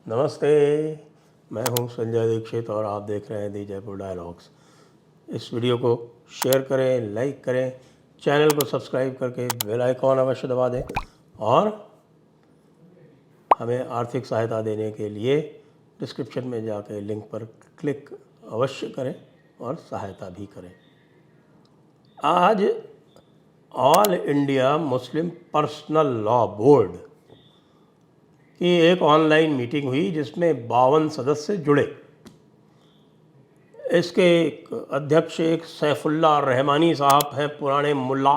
नमस्ते, मैं हूं संजय दीक्षित और आप देख रहे हैं दी जयपुर डायलॉग्स। इस वीडियो को शेयर करें, लाइक करें, चैनल को सब्सक्राइब करके बेल आइकॉन अवश्य दबा दें और हमें आर्थिक सहायता देने के लिए डिस्क्रिप्शन में जाकर लिंक पर क्लिक अवश्य करें और सहायता भी करें। आज all India Muslim personal law board की एक ऑनलाइन मीटिंग हुई जिसमें 52 सदस्य जुड़े। इसके अध्यक्ष एक सैफुल्ला रहमानी साहब हैं, पुराने मुल्ला,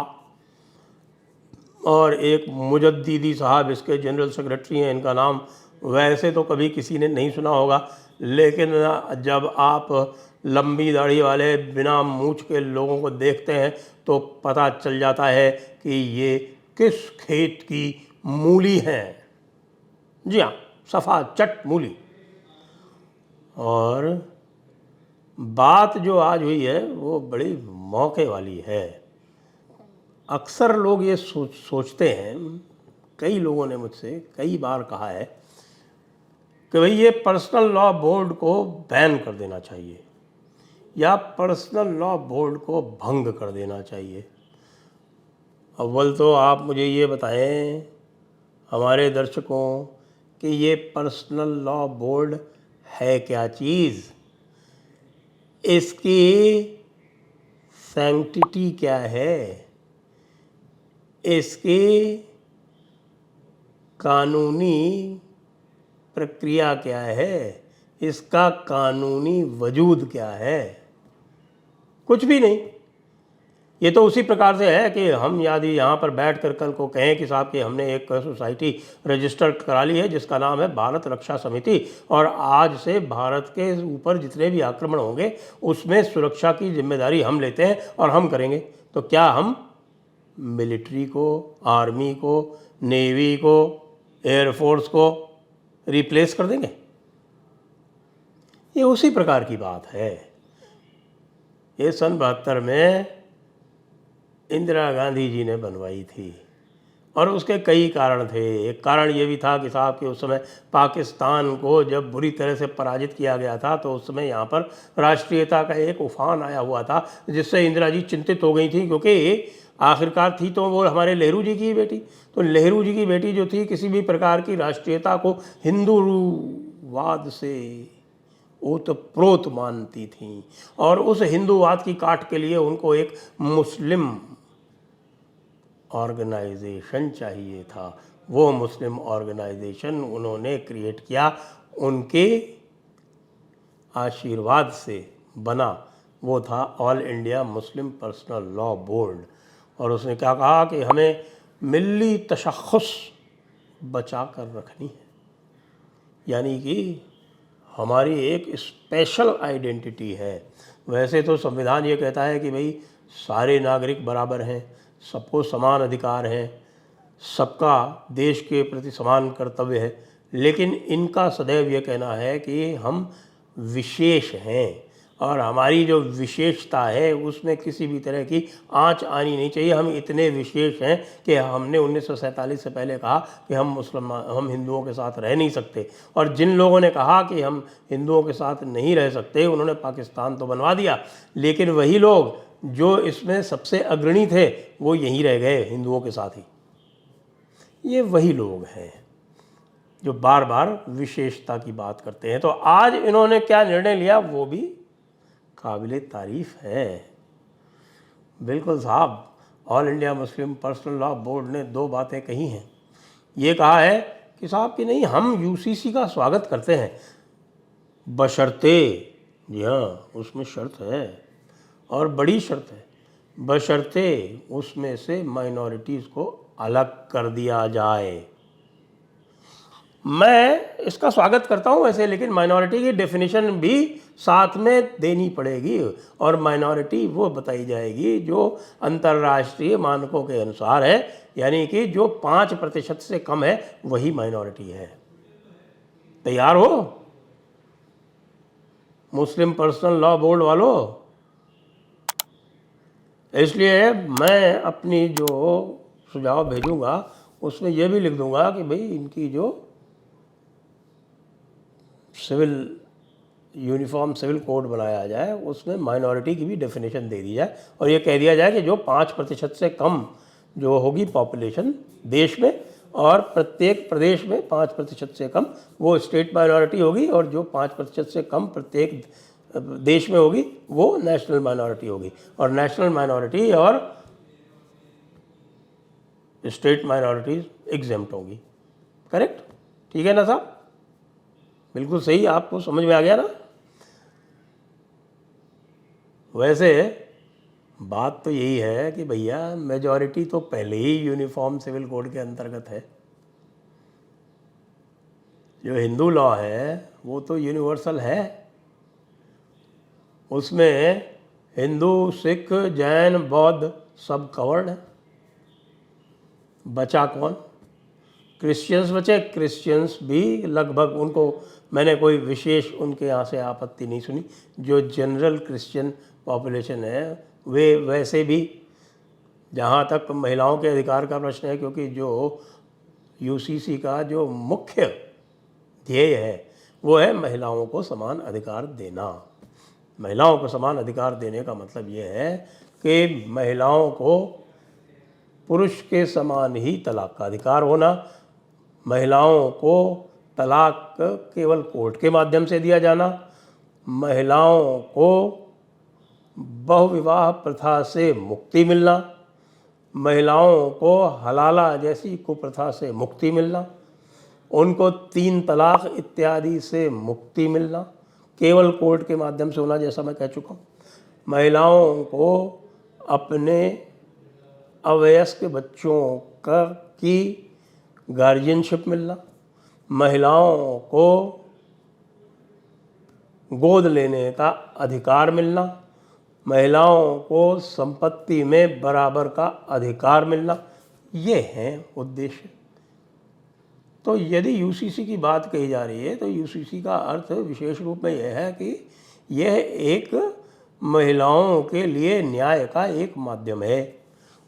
और एक मुजद्दीदी साहब इसके जनरल सेक्रेटरी हैं। इनका नाम वैसे तो कभी किसी ने नहीं सुना होगा, लेकिन जब आप लंबी दाढ़ी वाले बिना मूछ के लोगों को देखते हैं तो पता चल जाता है कि ये किस खेत की मूली हैं। जी हाँ, सफ़ा चट मूली। और बात जो आज हुई है वो बड़ी मौके वाली है। अक्सर लोग ये सोचते हैं, कई लोगों ने मुझसे कई बार कहा है कि भाई ये पर्सनल लॉ बोर्ड को बैन कर देना चाहिए या पर्सनल लॉ बोर्ड को भंग कर देना चाहिए। अव्वल तो आप मुझे ये बताएं हमारे दर्शकों कि ये पर्सनल लॉ बोर्ड है क्या चीज़, इसकी सैंक्टिटी क्या है, इसकी कानूनी प्रक्रिया क्या है, इसका कानूनी वजूद क्या है? कुछ भी नहीं। ये तो उसी प्रकार से है कि हम यदि यहाँ पर बैठ कर कल को कहें कि साहब कि हमने एक सोसाइटी रजिस्टर करा ली है जिसका नाम है भारत रक्षा समिति, और आज से भारत के ऊपर जितने भी आक्रमण होंगे उसमें सुरक्षा की जिम्मेदारी हम लेते हैं और हम करेंगे। तो क्या हम मिलिट्री को, आर्मी को, नेवी को, एयरफोर्स को रिप्लेस कर देंगे? ये उसी प्रकार की बात है। ये सन 72 में इंदिरा गांधी जी ने बनवाई थी और उसके कई कारण थे। एक कारण ये भी था कि साहब कि उस समय पाकिस्तान को जब बुरी तरह से पराजित किया गया था तो उस समय यहाँ पर राष्ट्रीयता का एक उफान आया हुआ था जिससे इंदिरा जी चिंतित हो गई थी, क्योंकि आखिरकार थी तो वो हमारे नेहरू जी की बेटी। तो नेहरू जी की बेटी जो थी किसी भी प्रकार की राष्ट्रीयता को हिंदूवाद से ओतप्रोत मानती थीं और उस हिंदूवाद की काट के लिए उनको एक मुस्लिम ऑर्गेनाइजेशन चाहिए था। वो मुस्लिम ऑर्गेनाइजेशन उन्होंने क्रिएट किया, उनके आशीर्वाद से बना। वो था all India Muslim personal law board. और उसने क्या कहा कि हमें मिल्ली तशख़्ख़ुस बचा कर रखनी है, यानी कि हमारी एक स्पेशल आइडेंटिटी है। वैसे तो संविधान ये कहता है कि भाई सारे नागरिक बराबर हैं, सबको समान अधिकार हैं, सबका देश के प्रति समान कर्तव्य है, लेकिन इनका सदैव ये कहना है कि हम विशेष हैं और हमारी जो विशेषता है उसमें किसी भी तरह की आंच आनी नहीं चाहिए। हम इतने विशेष हैं कि हमने 1947 से पहले कहा कि हम हिंदुओं के साथ रह नहीं सकते, और जिन लोगों ने कहा कि हम हिंदुओं के साथ नहीं रह सकते उन्होंने पाकिस्तान तो बनवा दिया, लेकिन वही लोग जो इसमें सबसे अग्रणी थे वो यहीं रह गए हिंदुओं के साथ ही। ये वही लोग हैं जो बार बार विशेषता की बात करते हैं। तो आज इन्होंने क्या निर्णय लिया वो भी काबिले तारीफ है। बिल्कुल साहब, all India Muslim personal law board ने दो बातें कही हैं। ये कहा है कि साहब कि नहीं, हम यूसीसी का स्वागत करते हैं बशर्ते, जी हाँ उसमें शर्त है और बड़ी शर्त है, बशर्ते उसमें से माइनॉरिटीज़ को अलग कर दिया जाए। मैं इसका स्वागत करता हूँ वैसे, लेकिन माइनॉरिटी की डेफिनेशन भी साथ में देनी पड़ेगी और माइनॉरिटी वो बताई जाएगी जो अंतर्राष्ट्रीय मानकों के अनुसार है, यानी कि जो 5% से कम है वही माइनॉरिटी है। तैयार हो मुस्लिम पर्सनल लॉ बोर्ड वालों? इसलिए मैं अपनी जो सुझाव भेजूंगा उसमें यह भी लिख दूंगा कि भाई इनकी जो सिविल यूनिफॉर्म सिविल कोड बनाया जाए, उसमें माइनॉरिटी की भी डेफिनेशन दे दी जाए और ये कह दिया जाए कि जो 5% से कम जो होगी पॉपुलेशन देश में, और प्रत्येक प्रदेश में 5% से कम वो स्टेट माइनॉरिटी होगी, और जो 5% से कम प्रत्येक देश में होगी वो नेशनल माइनॉरिटी होगी, और नेशनल माइनॉरिटी और स्टेट माइनॉरिटीज एग्जेम्प्ट होगी। करेक्ट? ठीक है ना साहब? बिल्कुल सही, आपको समझ में आ गया ना? वैसे बात तो यही है कि भैया मेजॉरिटी तो पहले ही यूनिफॉर्म सिविल कोड के अंतर्गत है। जो हिंदू लॉ है वो तो यूनिवर्सल है, उसमें हिंदू, सिख, जैन, बौद्ध सब कवर्ड है। बचा कौन? क्रिश्चियंस बचे। क्रिश्चियंस भी लगभग, उनको मैंने कोई विशेष उनके यहाँ से आपत्ति नहीं सुनी। जो जनरल क्रिश्चियन पॉपुलेशन है वे वैसे भी, जहाँ तक महिलाओं के अधिकार का प्रश्न है, क्योंकि जो यूसीसी का जो मुख्य ध्येय है वो है महिलाओं को समान अधिकार देना। महिलाओं को समान अधिकार देने का मतलब ये है कि महिलाओं को पुरुष के समान ही तलाक का अधिकार होना, महिलाओं को तलाक केवल कोर्ट के माध्यम से दिया जाना, महिलाओं को बहुविवाह प्रथा से मुक्ति मिलना, महिलाओं को हलाला जैसी कुप्रथा से मुक्ति मिलना, उनको 3 तलाक इत्यादि से मुक्ति मिलना केवल कोर्ट के माध्यम से होना, जैसा मैं कह चुका हूँ। महिलाओं को अपने अवयस्क बच्चों की गार्जियनशिप मिलना, महिलाओं को गोद लेने का अधिकार मिलना, महिलाओं को संपत्ति में बराबर का अधिकार मिलना, ये हैं उद्देश्य। तो यदि यूसीसी की बात कही जा रही है तो यूसीसी का अर्थ विशेष रूप में यह है कि यह एक महिलाओं के लिए न्याय का एक माध्यम है।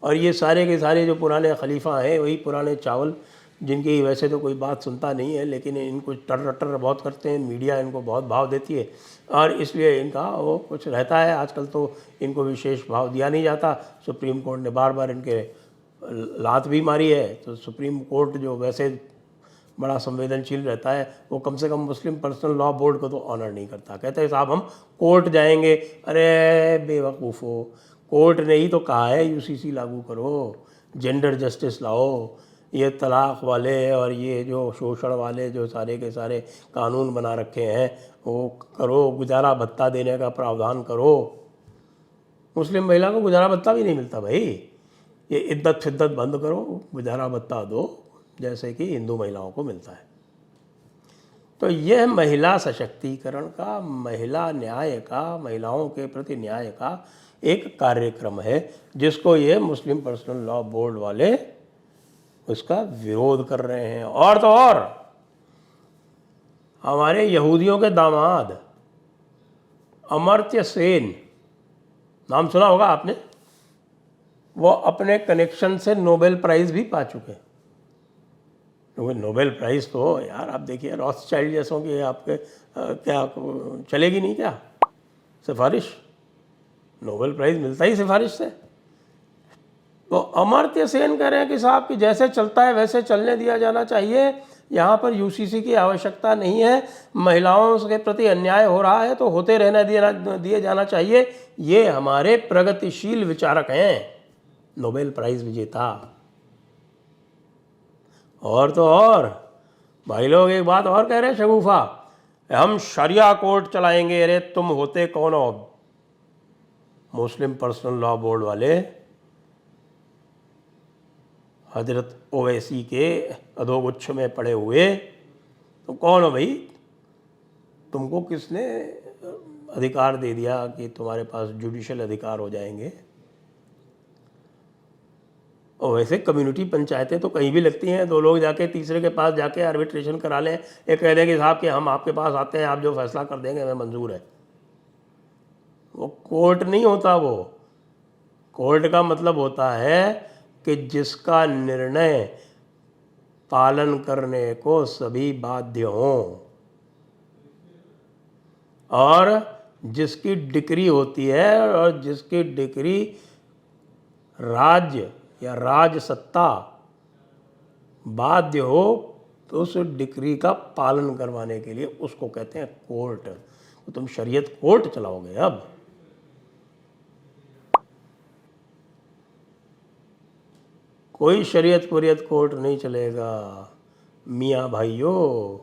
और ये सारे के सारे जो पुराने खलीफा हैं वही पुराने चावल, जिनकी वैसे तो कोई बात सुनता नहीं है, लेकिन इनको टर बहुत करते हैं, मीडिया इनको बहुत भाव देती है और इसलिए इनका वो कुछ रहता है। आजकल तो इनको विशेष भाव दिया नहीं जाता। सुप्रीम कोर्ट ने बार बार इनके लात भी मारी है, तो सुप्रीम कोर्ट जो वैसे बड़ा संवेदनशील रहता है वो कम से कम मुस्लिम पर्सनल लॉ बोर्ड को तो ऑनर नहीं करता। कहते हैं साहब हम कोर्ट जाएंगे। अरे बेवकूफ़ो, कोर्ट ने ही तो कहा है यूसीसी लागू करो, जेंडर जस्टिस लाओ, ये तलाक वाले और ये जो शोषण वाले जो सारे के सारे कानून बना रखे हैं वो करो, गुजारा भत्ता देने का प्रावधान करो। मुस्लिम महिला को गुजारा भत्ता भी नहीं मिलता भाई, ये इद्दत फिद्दत बंद करो, गुजारा भत्ता दो जैसे कि हिंदू महिलाओं को मिलता है। तो यह महिला सशक्तिकरण का, महिला न्याय का, महिलाओं के प्रति न्याय का एक कार्यक्रम है जिसको ये मुस्लिम पर्सनल लॉ बोर्ड वाले उसका विरोध कर रहे हैं। और तो और हमारे यहूदियों के दामाद अमर्त्य सेन, नाम सुना होगा आपने, वो अपने कनेक्शन से नोबेल प्राइज़ भी पा चुके हैं। क्योंकि नोबेल प्राइज़ तो यार आप देखिए रॉथस्चाइल्ड जैसों की आपके क्या चलेगी नहीं क्या सिफारिश? नोबेल प्राइज़ मिलता ही सिफारिश से। तो अमर्त्य सेन कह रहे हैं कि साहब कि जैसे चलता है वैसे चलने दिया जाना चाहिए, यहाँ पर यूसीसी की आवश्यकता नहीं है, महिलाओं के प्रति अन्याय हो रहा है तो होते रहने दिए जाना चाहिए। ये हमारे प्रगतिशील विचारक हैं, नोबेल प्राइज़ विजेता। और तो और भाई लोग एक बात और कह रहे हैं शगुफा, हम शरिया कोर्ट चलाएंगे। अरे तुम होते कौन हो? मुस्लिम पर्सनल लॉ बोर्ड वाले हजरत ओवैसी के अधोगुच्छ में पड़े हुए, तो कौन हो भाई? तुमको किसने अधिकार दे दिया कि तुम्हारे पास जुडिशल अधिकार हो जाएंगे? और वैसे कम्युनिटी पंचायतें तो कहीं भी लगती हैं, 2 लोग जाके तीसरे के पास जाके आर्बिट्रेशन करा लें, एक कह दें कि साहब कि हम आपके पास आते हैं, आप जो फैसला कर देंगे हमें मंजूर है। वो कोर्ट नहीं होता। वो कोर्ट का मतलब होता है कि जिसका निर्णय पालन करने को सभी बाध्य हों। और जिसकी डिक्री होती है और जिसकी डिक्री राज्य या राजसत्ता बाध्य हो तो उस डिक्री का पालन करवाने के लिए उसको कहते हैं कोर्ट। तो तुम शरीयत कोर्ट चलाओगे अब। कोई शरीयत वरीयत कोर्ट नहीं चलेगा मियाँ भाइयों।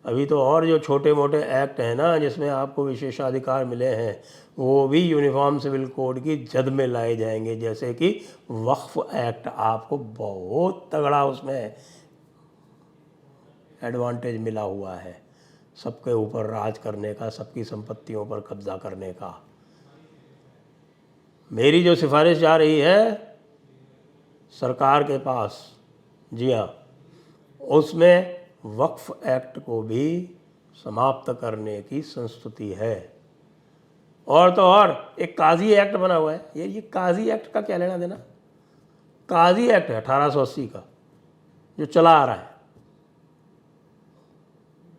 अभी तो और जो छोटे मोटे एक्ट हैं ना जिसमें आपको विशेषाधिकार मिले हैं वो भी यूनिफॉर्म सिविल कोड की जद में लाए जाएंगे। जैसे कि वक्फ एक्ट, आपको बहुत तगड़ा उसमें एडवांटेज मिला हुआ है, सबके ऊपर राज करने का, सबकी संपत्तियों पर कब्जा करने का। मेरी जो सिफारिश जा रही है सरकार के पास, जी हाँ, उसमें वक्फ एक्ट को भी समाप्त करने की संस्तुति है। और तो और एक काजी एक्ट बना हुआ है। ये काजी एक्ट का क्या लेना देना? काजी एक्ट है 1880 का जो चला आ रहा है।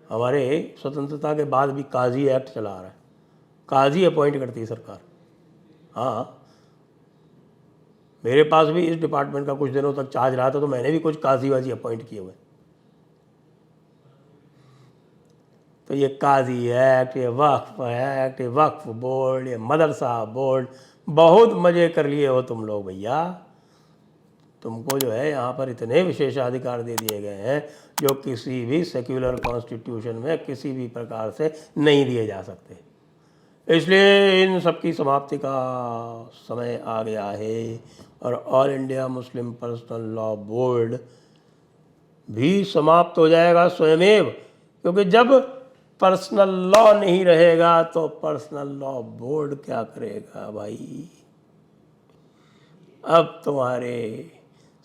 हमारे स्वतंत्रता के बाद भी काजी एक्ट चला आ रहा है। काजी अपॉइंट करती है सरकार। हाँ, मेरे पास भी इस डिपार्टमेंट का कुछ दिनों तक चार्ज रहा था तो मैंने भी कुछ काजी वाजी अपॉइंट किए हुए। तो ये काजी एक्ट, ये वक्फ एक्ट, ये वक्फ बोर्ड, ये मदरसा बोर्ड, बहुत मज़े कर लिए हो तुम लोग भैया। तुमको जो है यहाँ पर इतने विशेषाधिकार दे दिए गए हैं जो किसी भी सेक्युलर कॉन्स्टिट्यूशन में किसी भी प्रकार से नहीं दिए जा सकते। इसलिए इन सब की समाप्ति का समय आ गया है और all India Muslim personal law board भी समाप्त हो जाएगा स्वयमेव। क्योंकि जब पर्सनल लॉ नहीं रहेगा तो पर्सनल लॉ बोर्ड क्या करेगा भाई। अब तुम्हारे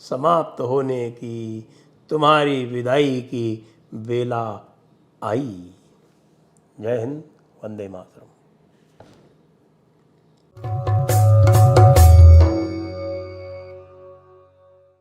समाप्त होने की, तुम्हारी विदाई की बेला आई। जय हिंद, वंदे मातरम।